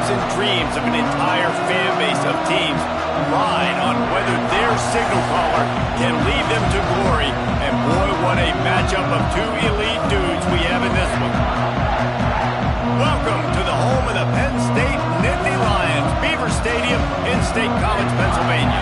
and dreams of an entire fan base of teams ride on whether their signal caller can lead them to glory. And boy, what a matchup of two elite dudes we have in this one. Welcome to the home of the Penn State Nittany Lions, Beaver Stadium in State College, Pennsylvania.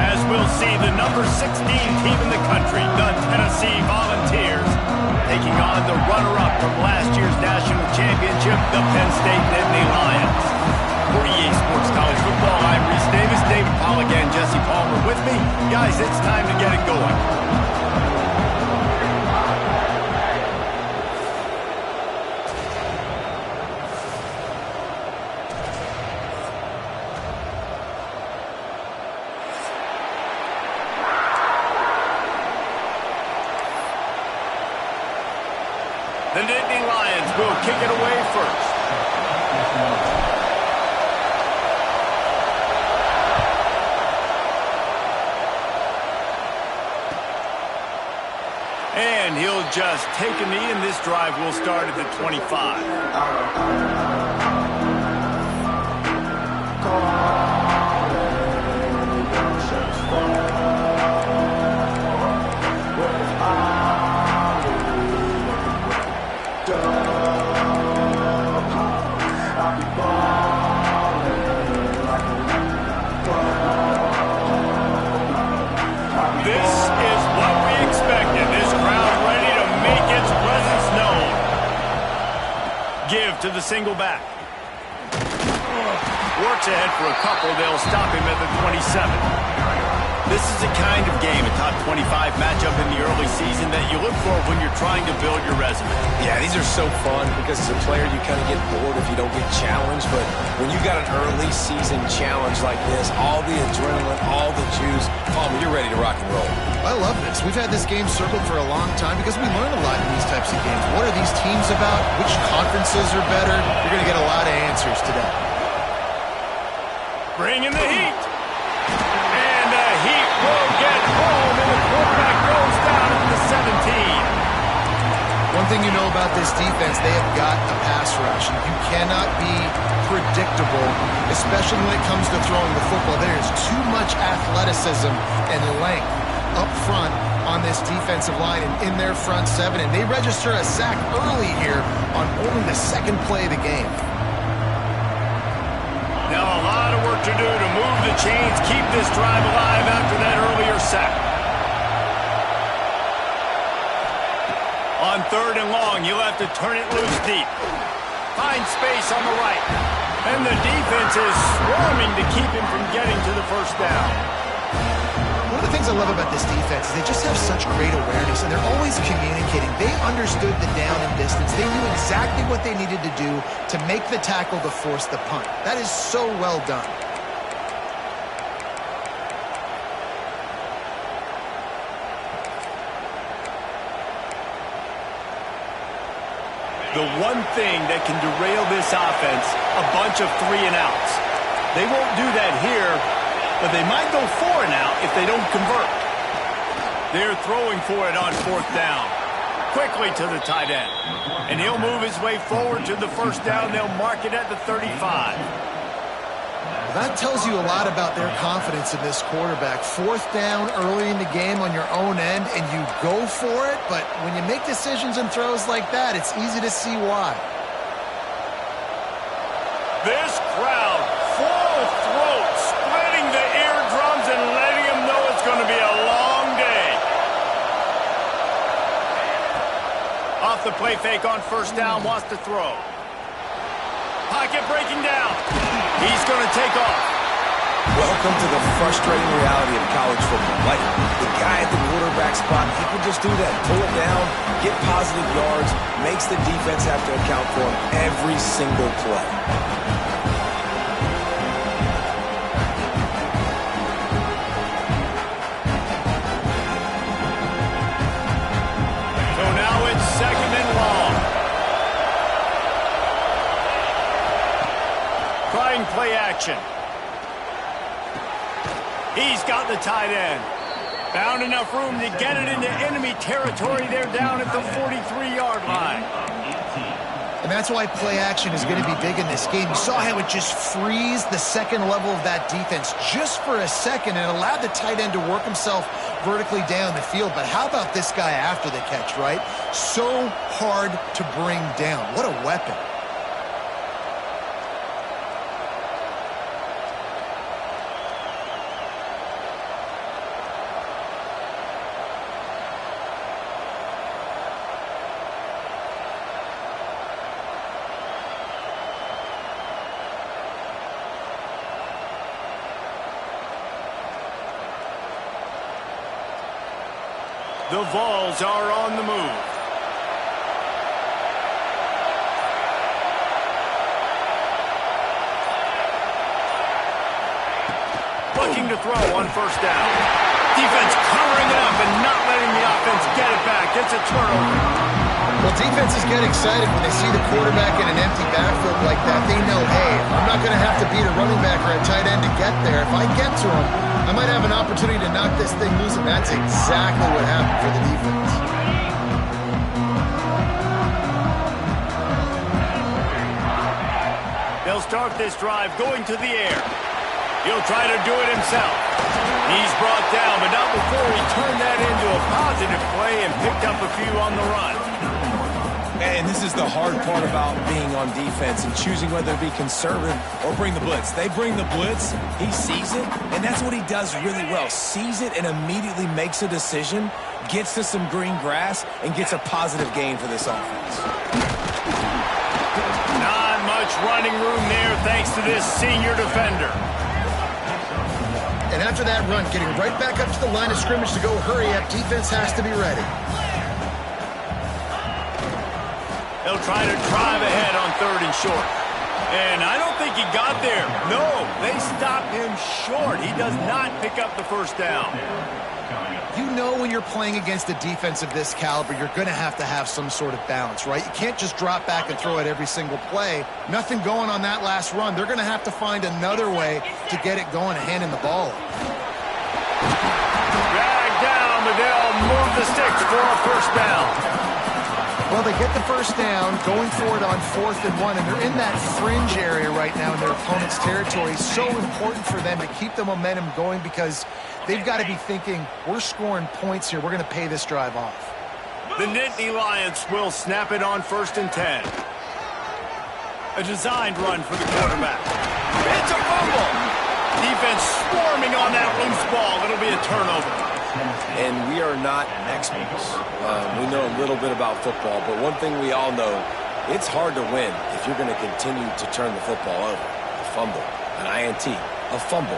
As we'll see the number 16 team in the country, the Tennessee Volunteers, taking on the runner-up from last year's national championship, the Penn State Nittany Lions. For EA Sports College Football, I'm Reese Davis, David Pollack, and Jesse Palmer with me. Guys, it's time to get it going. The Nittany Lions will kick it away first. And he'll just take a knee, and this drive will start at the 25. Give to the single back. Works ahead for a couple. They'll stop him at the 27. This is the kind of game, a top 25 matchup in the early season, that you look for when you're trying to build your resume. Yeah, these are so fun because as a player you kind of get bored if you don't get challenged, but when you got an early season challenge like this, all the adrenaline, all the juice, Palmer, you're ready to rock and roll. I love this. We've had this game circled for a long time because we learn a lot in these types of games. What are these teams about? Which conferences are better? You're going to get a lot of answers today. Bring in the heat. And the heat will get home, and the quarterback goes down at the 17. One thing you know about this defense, they have got a pass rush. And you cannot be predictable, especially when it comes to throwing the football. There is too much athleticism and length up front on this defensive line and in their front seven, and they register a sack early here on only the second play of the game. Now a lot of work to do to move the chains, keep this drive alive after that earlier sack. On 3rd and long, you'll have to turn it loose deep. Find space on the right. And the defense is swarming to keep him from getting to the first down. One of the things I love about this defense is they just have such great awareness, and they're always communicating. They understood the down and distance. They knew exactly what they needed to do to make the tackle to force the punt. That is so well done. The one thing that can derail this offense, a bunch of 3-and-outs. They won't do that here, but they might go 4-and-out if they don't convert. They're throwing for it on 4th down. Quickly to the tight end. And he'll move his way forward to the first down. They'll mark it at the 35. That tells you a lot about their confidence in this quarterback. 4th down early in the game on your own end, and you go for it, but when you make decisions and throws like that, it's easy to see why. This crowd, full throat, splitting the eardrums and letting them know it's going to be a long day. Off the play fake on 1st down, wants to throw. Pocket breaking down. He's going to take off. Welcome to the frustrating reality of college football. Like, the guy at the quarterback spot, he can just do that. Pull it down, get positive yards, makes the defense have to account for him every single play. So now it's 2nd and long. Trying play action. He's got the tight end. Found enough room to get it into enemy territory. They're down at the 43-yard line. And that's why play action is going to be big in this game. You saw how it just frees the second level of that defense just for a second and allowed the tight end to work himself vertically down the field. But how about this guy after the catch, right? So hard to bring down. What a weapon. The Vols are on the move. Looking to throw on first down. Defense covering it up and not letting the offense get it back. It's a turnover. Well, defenses get excited when they see the quarterback in an empty backfield like that. They know, hey, I'm not going to have to beat a running back or a tight end to get there. If I get to him, I might have an opportunity to knock this thing loose, and that's exactly what happened for the defense. They'll start this drive going to the air. He'll try to do it himself. He's brought down, but not before he turned that into a positive play and picked up a few on the run. And this is the hard part about being on defense and choosing whether to be conservative or bring the blitz. They bring the blitz, he sees it, and that's what he does really well. Sees it and immediately makes a decision, gets to some green grass, and gets a positive gain for this offense. Not much running room there thanks to this senior defender. And after that run, getting right back up to the line of scrimmage to go hurry up, defense has to be ready. They'll try to drive ahead on 3rd and short. And I don't think he got there. No, they stopped him short. He does not pick up the first down. You know when you're playing against a defense of this caliber, you're going to have some sort of balance, right? You can't just drop back and throw it every single play. Nothing going on that last run. They're going to have to find another way to get it going and handing the ball. Dragged down, but they'll move the sticks for a first down. Well, they get the first down, going for it on 4th and 1, and they're in that fringe area right now in their opponent's territory. It's so important for them to keep the momentum going because they've got to be thinking, we're scoring points here. We're going to pay this drive off. The Nittany Lions will snap it on 1st and 10. A designed run for the quarterback. It's a fumble. Defense swarming on that loose ball. It'll be a turnover. And we are not experts. We know a little bit about football, but one thing we all know, it's hard to win if you're going to continue to turn the football over. A fumble, an INT, a fumble.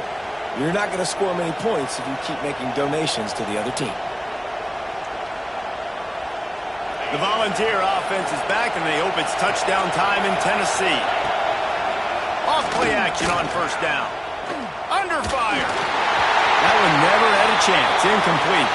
You're not going to score many points if you keep making donations to the other team. The Volunteer offense is back, and they hope it's touchdown time in Tennessee. Off play action on first down. Under fire. That one never had a chance. Incomplete.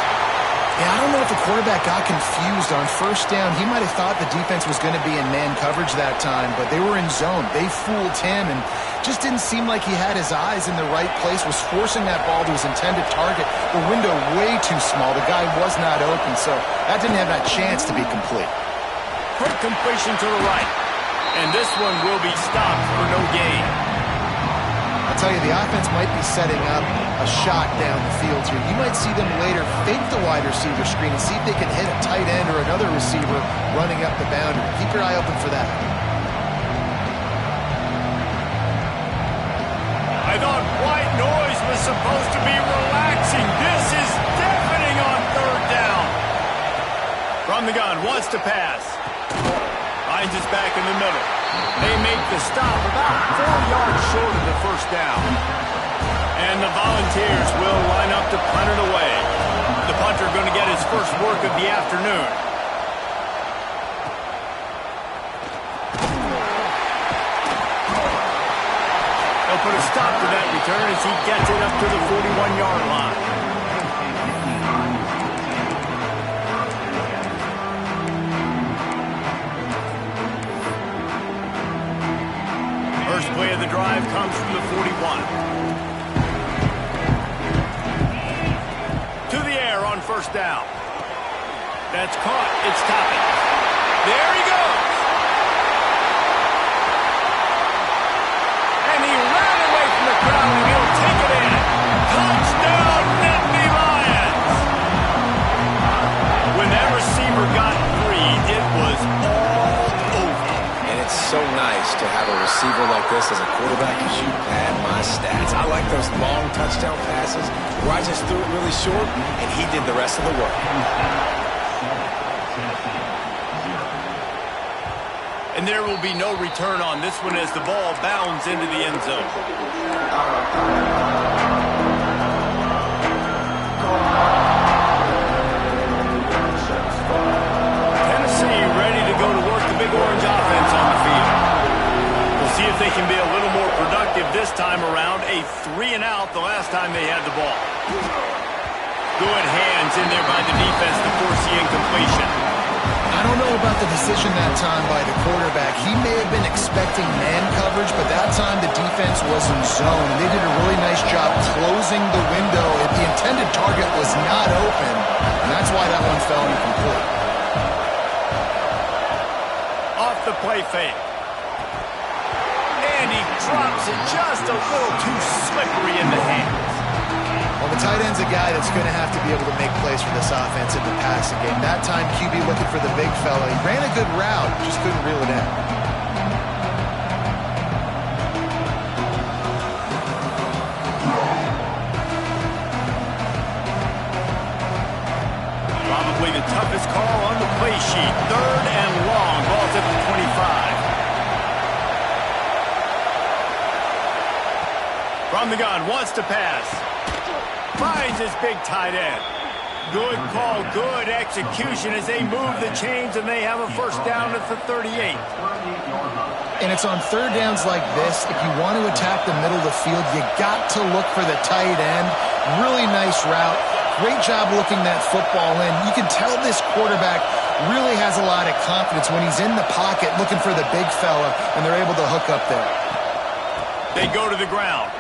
Yeah, I don't know if the quarterback got confused on first down. He might have thought the defense was going to be in man coverage that time, but they were in zone. They fooled him and just didn't seem like he had his eyes in the right place, was forcing that ball to his intended target. The window way too small. The guy was not open, so that didn't have that chance to be complete. Quick completion to the right. And this one will be stopped for no gain. I'll tell you, the offense might be setting up a shot down the field here. You might see them later fake the wide receiver screen and see if they can hit a tight end or another receiver running up the boundary. Keep your eye open for that. I thought white noise was supposed to be relaxing. This is deafening on 3rd down. From the gun, wants to pass. Finds his back in the middle. They make the stop about 4 yards short of the first down. And the Volunteers will line up to punt it away. The punter going to get his first work of the afternoon. They'll put a stop to that return as he gets it up to the 41-yard line. First play of the drive comes from the 41. To the air on first down. That's caught. It's Toppin. There he goes. this as a quarterback because you pad my stats. I like those long touchdown passes where I just threw it really short and he did the rest of the work. And there will be no return on this one as the ball bounds into the end zone. Tennessee ready to go to work the Big Orange offense on the field. We'll see if they can be a little more productive this time around. A 3-and-out the last time they had the ball. Good hands in there by the defense to force the incompletion. I don't know about the decision that time by the quarterback. He may have been expecting man coverage, but that time the defense was in zone. They did a really nice job closing the window. If the intended target was not open, and that's why that one fell incomplete. Off the play fake. And he drops it just a little too slippery in the hands. Well, the tight end's a guy that's going to have to be able to make plays for this offense in the passing game. That time, QB looking for the big fella. He ran a good route, just couldn't reel it in. Probably the toughest call on the play sheet. 3rd and long. Ball's at the 25. From the gun, wants to pass. Finds his big tight end. Good call, good execution as they move the chains and they have a first down at the 38. And it's on third downs like this. If you want to attack the middle of the field, you got to look for the tight end. Really nice route. Great job looking that football in. You can tell this quarterback really has a lot of confidence when he's in the pocket looking for the big fella, and they're able to hook up there. They go to the ground.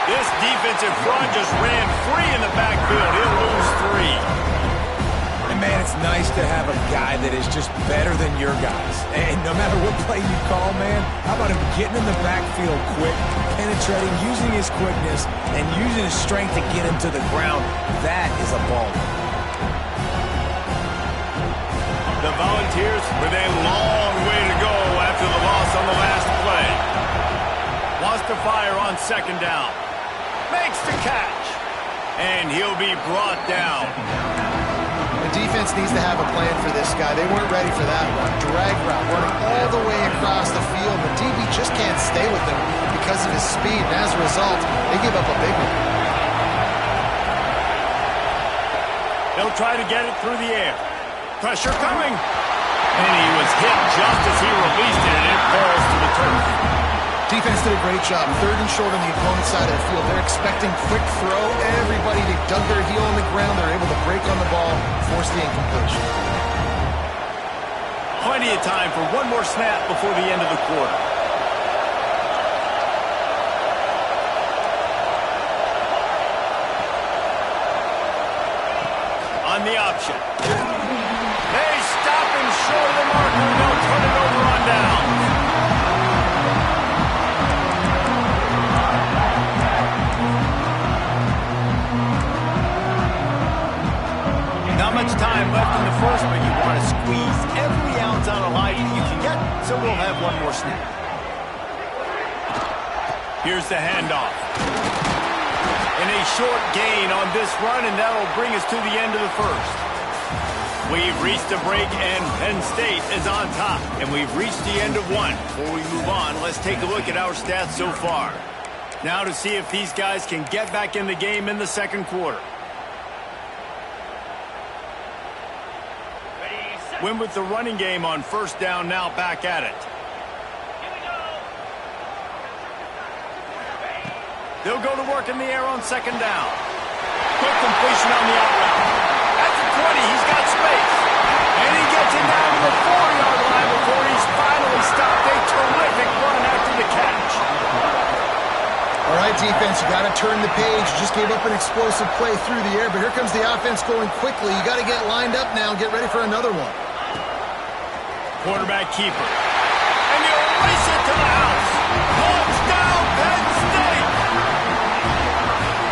This defensive front just ran free in the backfield. He'll lose 3. And, man, it's nice to have a guy that is just better than your guys. And no matter what play you call, man, how about him getting in the backfield quick, penetrating, using his quickness, and using his strength to get him to the ground. That is a ball. The Volunteers with a long way to go after the loss on the last play. Wants to fire on 2nd down. Makes the catch. And he'll be brought down. The defense needs to have a plan for this guy. They weren't ready for that one. Drag route running all the way across the field. The DB just can't stay with him because of his speed. And as a result, they give up a big one. They'll try to get it through the air. Pressure coming. And he was hit just as he released it, and it falls to the turf. Defense did a great job. 3rd and short on the opponent's side of the field. They're expecting quick throw. Everybody, they dug their heel on the ground. They're able to break on the ball, force the incompletion. Plenty of time for one more snap before the end of the quarter. On the option. They stop him short of the marker. They'll turn it over on down. Not much time left in the first, but you want to squeeze every ounce out of life that you can get, so we'll have one more snap. Here's the handoff. And a short gain on this run, and that'll bring us to the end of the first. We've reached a break, and Penn State is on top. And we've reached the end of one. Before we move on, let's take a look at our stats so far. Now to see if these guys can get back in the game in the second quarter. Win with the running game on 1st down, now back at it. They'll go to work in the air on 2nd down. Quick completion on the out route. At the 20, he's got space. And he gets it down to the 4-yard line before he's finally stopped. A terrific run after the catch. All right, defense, you got to turn the page. You just gave up an explosive play through the air, but here comes the offense going quickly. You got to get lined up now and get ready for another one. Quarterback keeper. And you race it to the house. Touchdown, Penn State.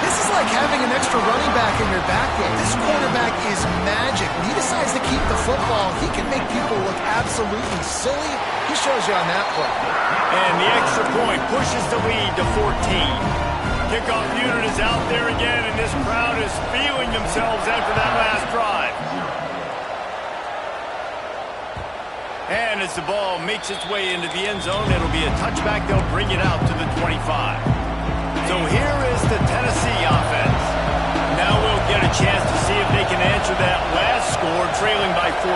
This is like having an extra running back in your backfield. This quarterback is magic. When he decides to keep the football, he can make people look absolutely silly. He He shows you on that play. And the extra point pushes the lead to 14. Kickoff unit is out there again, and this crowd is feeling themselves after that last drive. And as the ball makes its way into the end zone, it'll be a touchback. They'll bring it out to the 25. So here is the Tennessee offense. Now we'll get a chance to see if they can answer that last score, trailing by 14,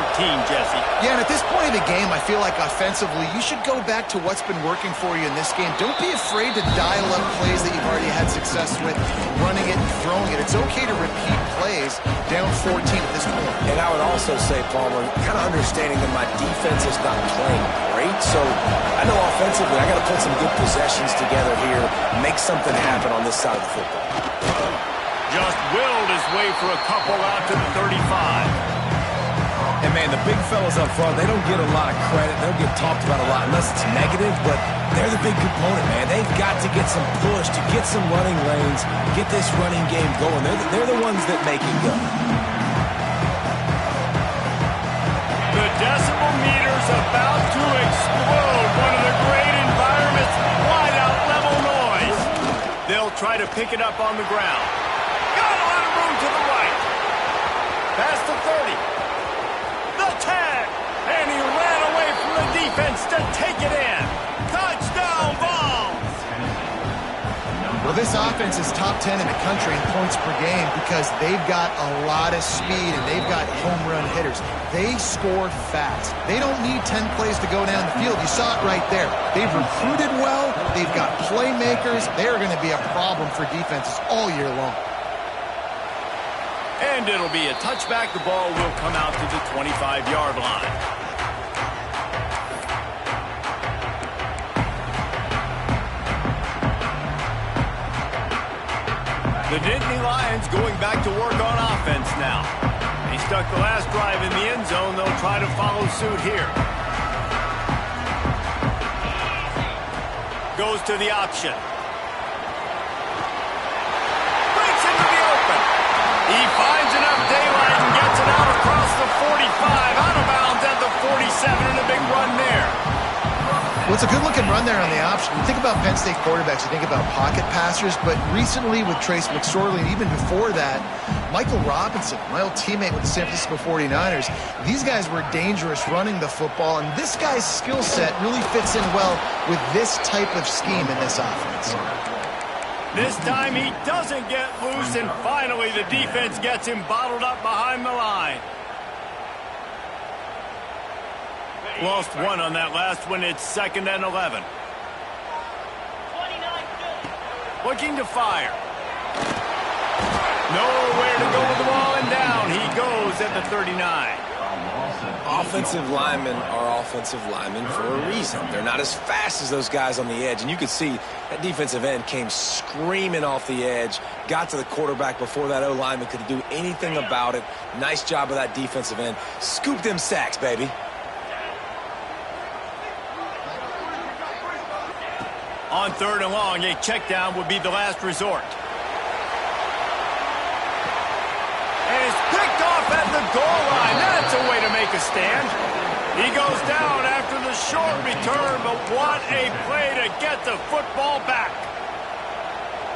Jesse. Yeah, and at this point of the game, I feel like offensively, you should go back to what's been working for you in this game. Don't be afraid to dial up plays that you've already had success with, running it and throwing it. It's okay to repeat plays down 14 at this point. And I would also say, Palmer, kind of understanding that my defense is not playing great, so I know offensively I got to put some good possessions together here, make something happen on this side of the football. Just willed his way for a couple out to the 35. And, man, the big fellas up front, they don't get a lot of credit. They don't get talked about a lot unless it's negative, but they're the big component, man. They've got to get some push, to get some running lanes, get this running game going. They're the ones that make it go. The decibel meter's about to explode. One of the great environments, wide out level noise. They'll try to pick it up on the ground. Got a lot of room to the right. Past the 30. The 10. And he ran away from the defense to take it in. Touchdown, Vols. Well, this offense is top 10 in the country in points per game because they've got a lot of speed and they've got home run hitters. They score fast. They don't need 10 plays to go down the field. You saw it right there. They've recruited well. They've got playmakers. They're going to be a problem for defenses all year long. And it'll be a touchback. The ball will come out to the 25-yard line. The Nittany Lions going back to work on offense now. They stuck the last drive in the end zone. They'll try to follow suit here. Goes to the option. Breaks into the open. He finds enough daylight and gets it out across the 45. Out of bounds at the 47 and a big run there. Well, it's a good-looking run there on the option. You think about Penn State quarterbacks, you think about pocket passers, but recently with Trace McSorley, and even before that, Michael Robinson, my old teammate with the San Francisco 49ers, these guys were dangerous running the football, and this guy's skill set really fits in well with this type of scheme in this offense. This time he doesn't get loose, and finally the defense gets him bottled up behind the line. Lost one on that last one. It's 2nd and 11. Looking to fire. Nowhere to go with the ball, and down he goes at the 39. Offensive linemen are offensive linemen for a reason. They're not as fast as those guys on the edge, and you could see that defensive end came screaming off the edge, got to the quarterback before that O-lineman could do anything about it. Nice job of that defensive end. Scoop them sacks, baby. On 3rd and long, a check down would be the last resort. And it's picked off at the goal line. That's a way to make a stand. He goes down after the short return, but what a play to get the football back.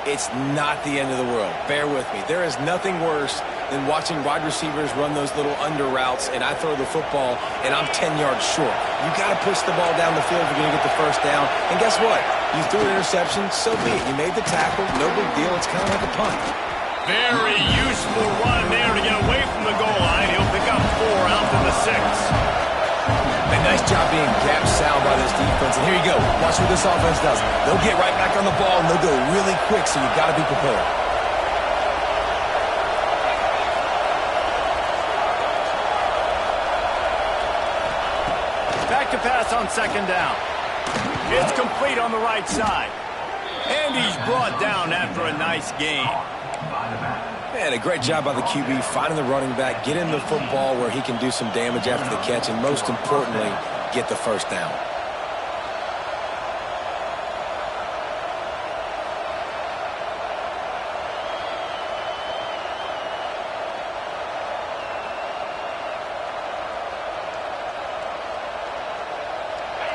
It's not the end of the world. Bear with me. There is nothing worse than watching wide receivers run those little under routes, and I throw the football, and I'm 10 yards short. You got to push the ball down the field if you're going to get the first down. And guess what? You threw an interception, so be it. You made the tackle, no big deal. It's kind of like a punt. Very useful run there to get away from the goal line. He'll pick up 4 out to the 6. A nice job being gap sound by this defense. And here you go. Watch what this offense does. They'll get right back on the ball, and they'll go really quick, so you've got to be prepared. Back to pass on 2nd down. It's complete on the right side. And he's brought down after a nice gain. Man, a great job by the QB finding the running back, getting the football where he can do some damage after the catch, and most importantly, get the first down.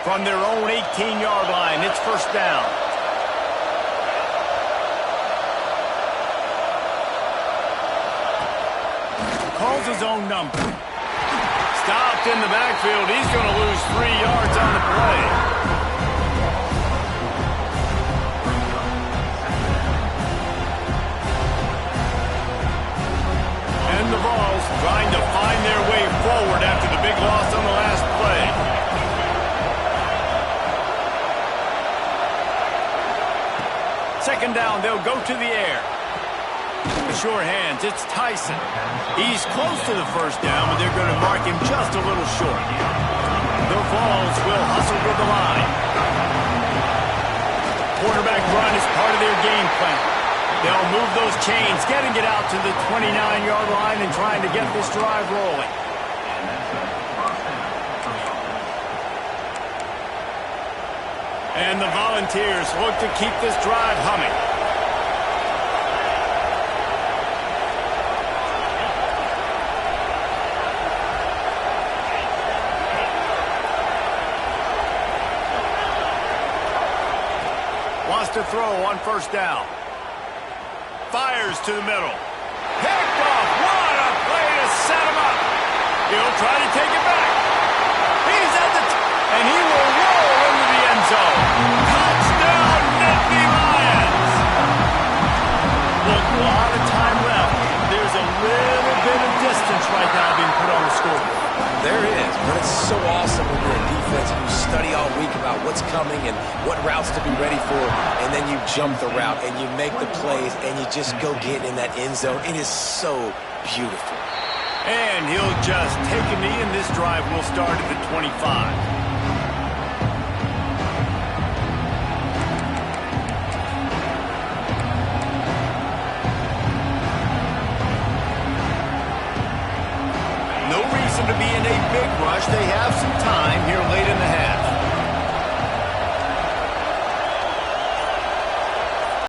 From their own 18-yard line, it's first down. Calls his own number. Stopped in the backfield. He's going to lose 3 yards on the play. And the Vols trying to find their way forward after the big loss on the last play. Second down, they'll go to the air. Sure hands, it's Tyson. He's close to the first down, but they're going to mark him just a little short. The Vols will hustle to the line. Quarterback run is part of their game plan. They'll move those chains, getting it out to the 29-yard line and trying to get this drive rolling. And the Volunteers look to keep this drive humming. Wants to throw on first down. Fires to the middle. Picked off. What a play to set him up. He'll try to take it back. He's at the and he will roll into the end zone. Touchdown, Nittany Lions. Look, a lot of time left. There's a little bit of distance right now being put on the scoreboard. There is, but it's so awesome when you're in defense and you study all week about what's coming and what routes to be ready for, and then you jump the route and you make the plays and you just go get in that end zone. It is so beautiful. And he'll just take a knee, and this drive will start at the 25. To be in a big rush. They have some time here late in the half.